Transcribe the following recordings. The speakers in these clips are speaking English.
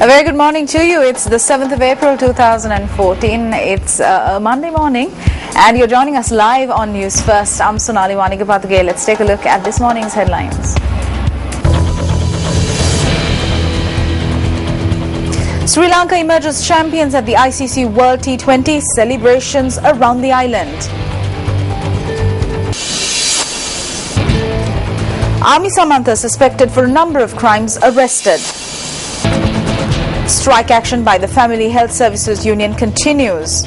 A very good morning to you. It's the 7th of April 2014. It's a Monday morning and you're joining us live on Newsfirst. I'm Sonali Wanigapathuge. Let's take a look at this morning's headlines. Sri Lanka emerges champions at the ICC World T20, celebrations around the island. Army Samantha suspected for a number of crimes arrested. Strike action by the Family Health Services Union continues.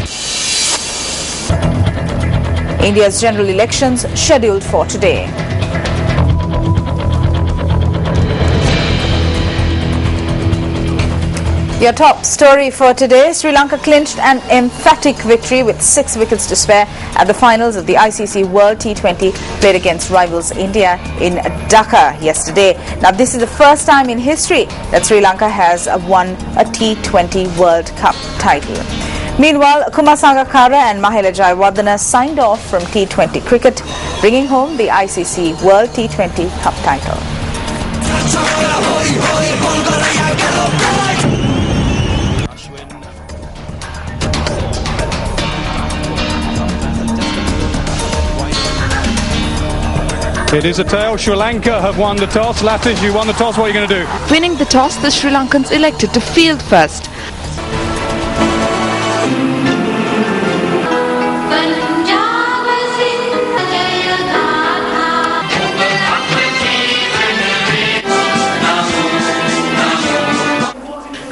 India's general elections scheduled for today. Your top story for today: Sri Lanka clinched an emphatic victory with 6 wickets to spare at the finals of the ICC World T20 played against rivals India in Dhaka yesterday. Now, this is the first time in history that Sri Lanka has won a T20 World Cup title. Meanwhile, Kumar Sangakkara and Mahela Jayawardene signed off from T20 cricket, bringing home the ICC World T20 Cup title. It is a tail. Sri Lanka have won the toss. Latish, you won the toss. What are you going to do? Winning the toss, the Sri Lankans elected to field first.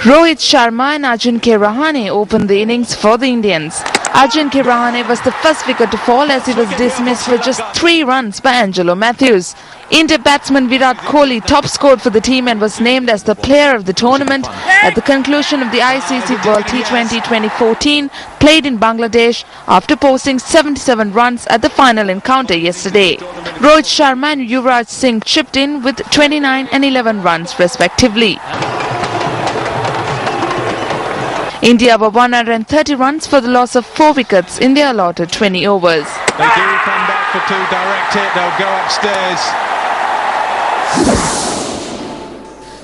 Rohit Sharma and Ajinkya Rahane opened the innings for the Indians. Ajinkya Rahane was the first wicket to fall as he was dismissed for just 3 runs by Angelo Matthews. India batsman Virat Kohli top scored for the team and was named as the player of the tournament at the conclusion of the ICC World T20 2014 played in Bangladesh after posting 77 runs at the final encounter yesterday. Rohit Sharma and Yuvraj Singh chipped in with 29 and 11 runs respectively. India were 130 runs for the loss of 4 wickets in their allotted 20 overs. They do come back for 2, direct hit, they'll go upstairs.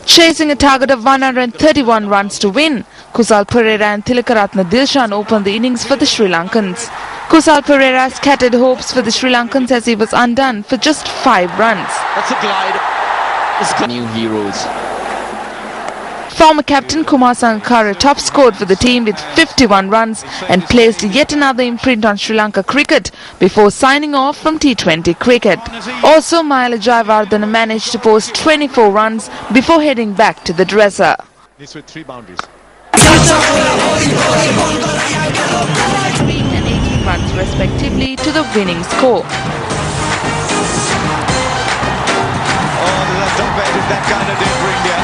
Chasing a target of 131 runs to win, Kusal Perera and Tilakaratne Dilshan opened the innings for the Sri Lankans. Kusal Perera scattered hopes for the Sri Lankans as he was undone for just 5 runs. That's a glide. New heroes. Former captain Kumar Sangakkara top scored for the team with 51 runs and placed yet another imprint on Sri Lanka cricket before signing off from T20 cricket. Also, Mahela Jayawardene managed to post 24 runs before heading back to the dresser. This with 3 boundaries. 3 and 18 runs respectively to the winning score. Oh, there's a top edge of that kind of day for India.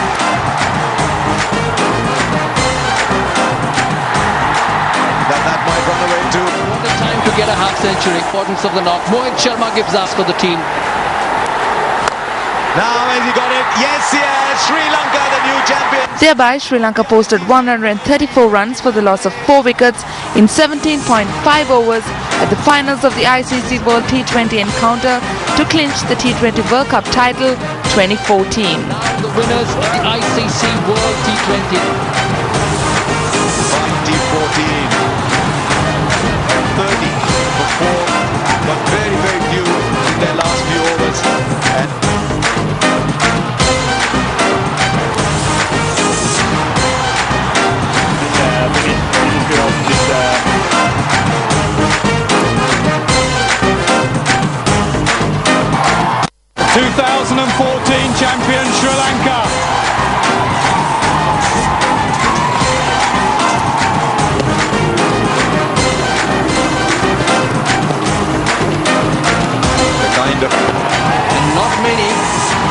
That might run away too. What a time to get a half-century. Importance of the knock. Mohit Sharma gives us for the team. Now has he got it? Yes, yes. Sri Lanka, the new champions. Thereby, Sri Lanka posted 134 runs for the loss of 4 wickets in 17.5 overs at the finals of the ICC World T20 encounter to clinch the T20 World Cup title 2014. Now the winners of the ICC World T20. 2014. 30 for 4, but very, very few in their last few overs. And 2014 champion Sri Lanka. And not many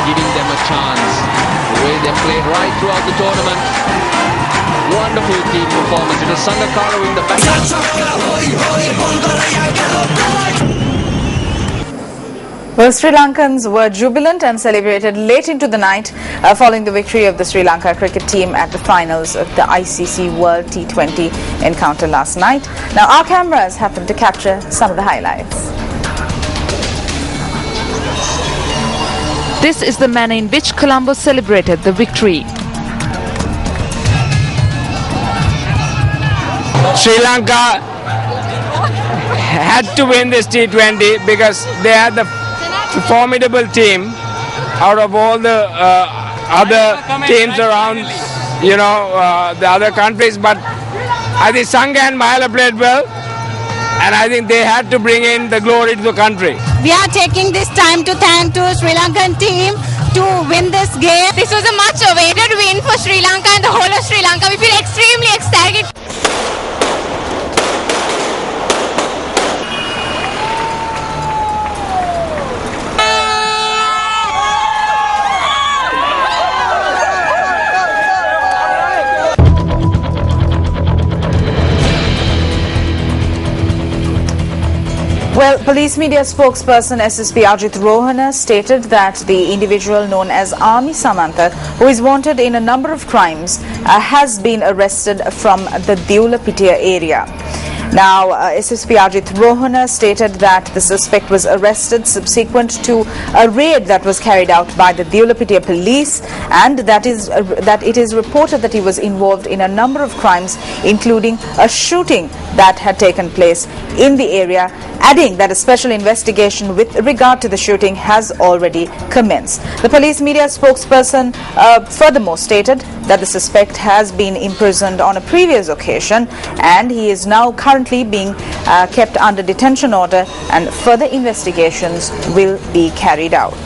giving them a chance. The way they played right throughout the tournament. Wonderful team performance. It was Sangakkara in the back. Well, Sri Lankans were jubilant and celebrated late into the night following the victory of the Sri Lanka cricket team at the finals of the ICC World T20 encounter last night. Now, our cameras happened to capture some of the highlights. This is the manner in which Colombo celebrated the victory. Sri Lanka had to win this T20 because they had the formidable team out of all the other teams around, the other countries. But I think Sangha and Mahela played well, and I think they had to bring in the glory to the country. We are taking this time to thank to Sri Lankan team to win this game. This was a much awaited win for Sri Lanka and the whole of Sri Lanka. We feel extremely ecstatic. Well, police media spokesperson SSP Ajit Rohana stated that the individual known as Army Samantha, who is wanted in a number of crimes, has been arrested from the Deulapitia area. Now, SSP Ajit Rohana stated that the suspect was arrested subsequent to a raid that was carried out by the Deulapitia police, and that it is reported that he was involved in a number of crimes, including a shooting that had taken place in the area, adding that a special investigation with regard to the shooting has already commenced. The police media spokesperson furthermore stated that the suspect has been imprisoned on a previous occasion and he is now currently being kept under detention order, and further investigations will be carried out.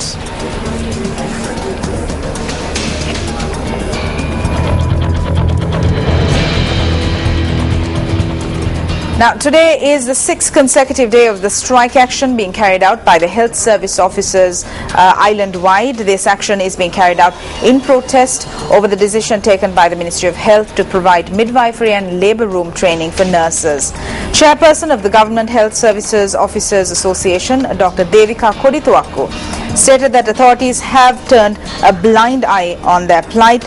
Now, today is the 6th consecutive day of the strike action being carried out by the health service officers island-wide. This action is being carried out in protest over the decision taken by the Ministry of Health to provide midwifery and labour room training for nurses. Chairperson of the Government Health Services Officers Association, Dr. Devika Kodituakku, stated that authorities have turned a blind eye on their plight.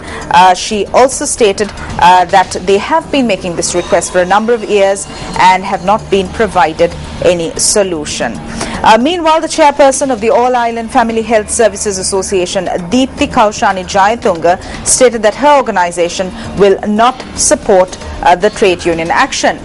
She also stated that they have been making this request for a number of years and have not been provided any solution. Meanwhile, the chairperson of the All Island Family Health Services Association, Deepthi Kaushani Jayatunga, stated that her organisation will not support the trade union action.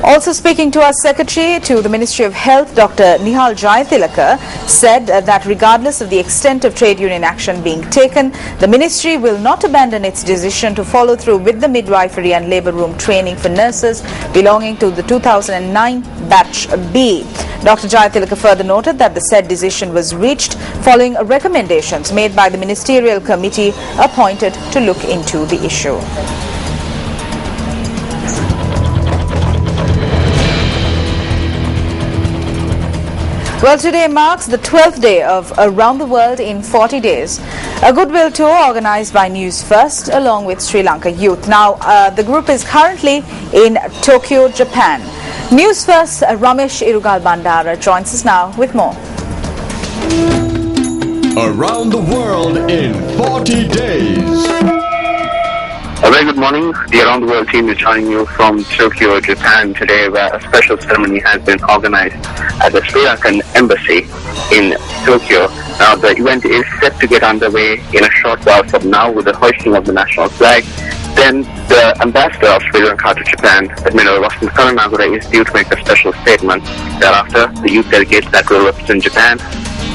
Also speaking to our secretary to the Ministry of Health, Dr. Nihal Jayatilaka, said that regardless of the extent of trade union action being taken, the ministry will not abandon its decision to follow through with the midwifery and labour room training for nurses belonging to the 2009 batch B. Dr. Jayatilaka further noted that the said decision was reached following recommendations made by the ministerial committee appointed to look into the issue. Well, today marks the 12th day of Around the World in 40 Days, a goodwill tour organized by Newsfirst along with Sri Lanka youth. Now, the group is currently in Tokyo, Japan. Newsfirst Ramesh Irugal Bandara joins us now with more. Around the World in 40 Days. A very good morning. The Around the World team is joining you from Tokyo, Japan today, where a special ceremony has been organized at the Sri Lankan Embassy in Tokyo. Now, the event is set to get underway in a short while from now with the hoisting of the national flag. Then the ambassador of Sri Lanka to Japan, Admiral Roshan Karanagura, is due to make a special statement. Thereafter, the youth delegates that will represent Japan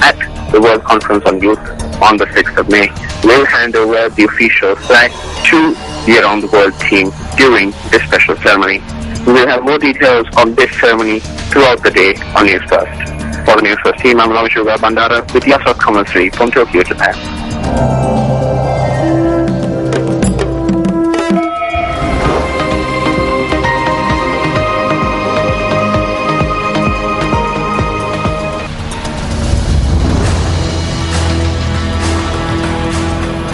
at the World Conference on Youth on the 6th of May will hand over the official flag to the Around the World team during this special ceremony. We will have more details on this ceremony throughout the day on Newsfirst. For the Newsfirst team, I'm Ramesh Irugal Bandara with Yasser commentary from Tokyo, Japan.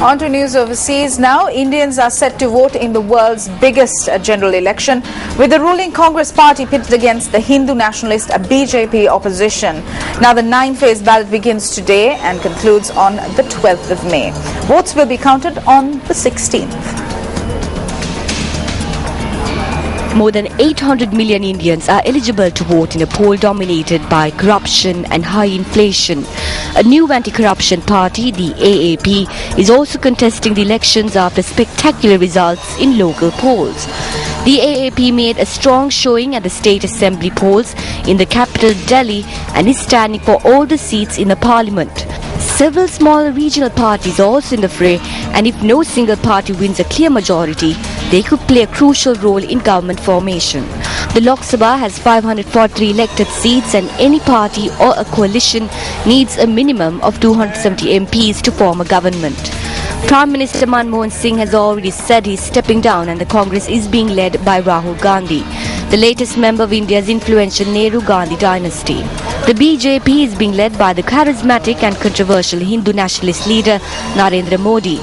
On to news overseas now. Indians are set to vote in the world's biggest general election, with the ruling Congress party pitted against the Hindu nationalist BJP opposition. Now, the 9-phase ballot begins today and concludes on the 12th of May. Votes will be counted on the 16th. More than 800 million Indians are eligible to vote in a poll dominated by corruption and high inflation. A new anti-corruption party, the AAP, is also contesting the elections after spectacular results in local polls. The AAP made a strong showing at the state assembly polls in the capital Delhi and is standing for all the seats in the parliament. Several smaller regional parties are also in the fray, and if no single party wins a clear majority, they could play a crucial role in government formation. The Lok Sabha has 543 elected seats, and any party or a coalition needs a minimum of 270 MPs to form a government. Prime Minister Manmohan Singh has already said he is stepping down and the Congress is being led by Rahul Gandhi, the latest member of India's influential Nehru-Gandhi dynasty. The BJP is being led by the charismatic and controversial Hindu nationalist leader Narendra Modi.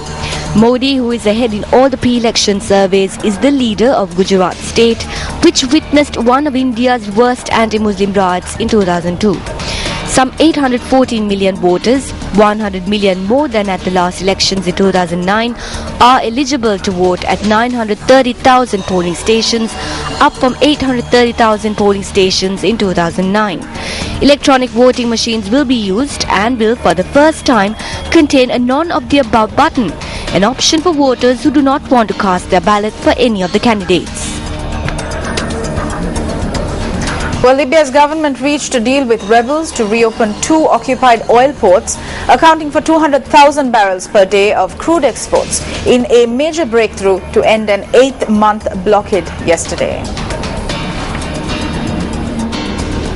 Modi, who is ahead in all the pre-election surveys, is the leader of Gujarat state, which witnessed one of India's worst anti-Muslim riots in 2002. Some 814 million voters, 100 million more than at the last elections in 2009, are eligible to vote at 930,000 polling stations, up from 830,000 polling stations in 2009. Electronic voting machines will be used and will for the first time contain a none of the above button, an option for voters who do not want to cast their ballot for any of the candidates. Well, Libya's government reached a deal with rebels to reopen 2 occupied oil ports, accounting for 200,000 barrels per day of crude exports, in a major breakthrough to end an 8-month blockade yesterday.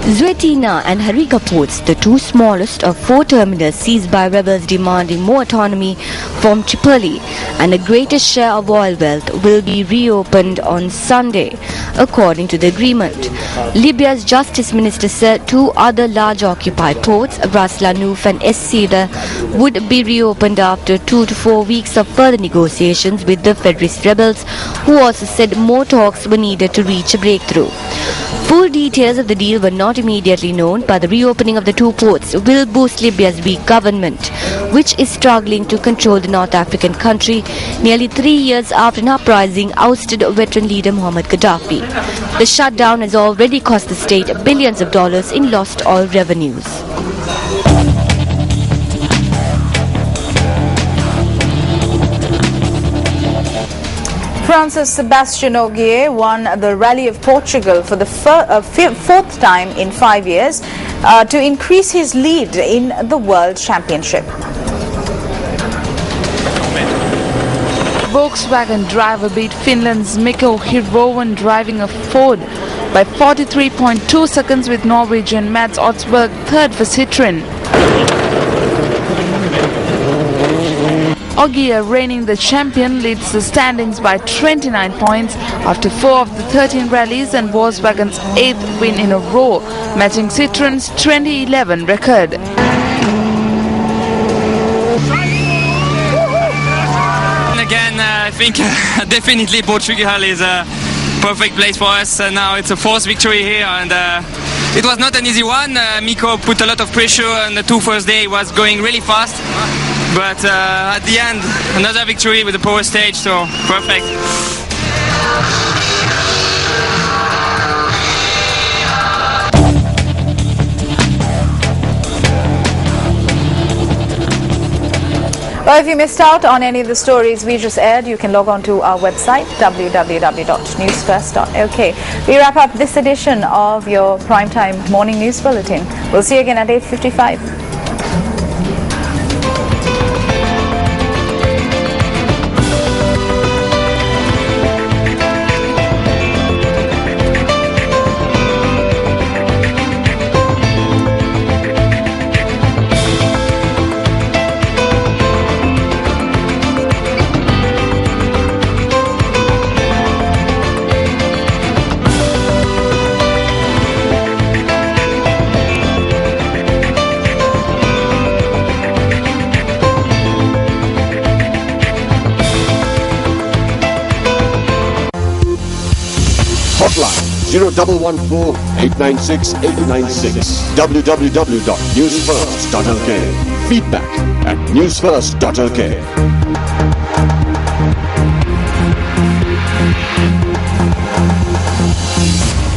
Zwetina and Harika ports, the 2 smallest of 4 terminals seized by rebels demanding more autonomy from Tripoli and a greater share of oil wealth, will be reopened on Sunday, according to the agreement. Libya's Justice Minister said 2 other large occupied ports, Ras Lanuf and Es Sida, would be reopened after 2 to 4 weeks of further negotiations with the Federalist rebels, who also said more talks were needed to reach a breakthrough. Full details of the deal were not immediately known, but the reopening of the 2 ports will boost Libya's weak government, which is struggling to control the North African country nearly 3 years after an uprising ousted veteran leader Muammar Gaddafi. The shutdown has already cost the state billions of dollars in lost oil revenues. France's Sebastian Ogier won the Rally of Portugal for the 4th time in 5 years to increase his lead in the World Championship. Volkswagen driver beat Finland's Mikko Hirvonen driving a Ford by 43.2 seconds, with Norwegian Mats Otsberg third for Citroën. Ogier, reigning the champion, leads the standings by 29 points after 4 of the 13 rallies and Volkswagen's 8th win in a row, matching Citroën's 2011 record. Again, I think definitely Portugal is a perfect place for us. Now it's a 4th victory here, and it was not an easy one. Mikko put a lot of pressure on the 2 first days. He was going really fast, but at the end, another victory with the power stage, so perfect. Well, if you missed out on any of the stories we just aired, you can log on to our website, www.newsfirst.lk. We wrap up this edition of your primetime morning news bulletin. We'll see you again at 8:55. Hotline 0114-896-896. www.newsfirst.lk. Feedback at newsfirst.lk.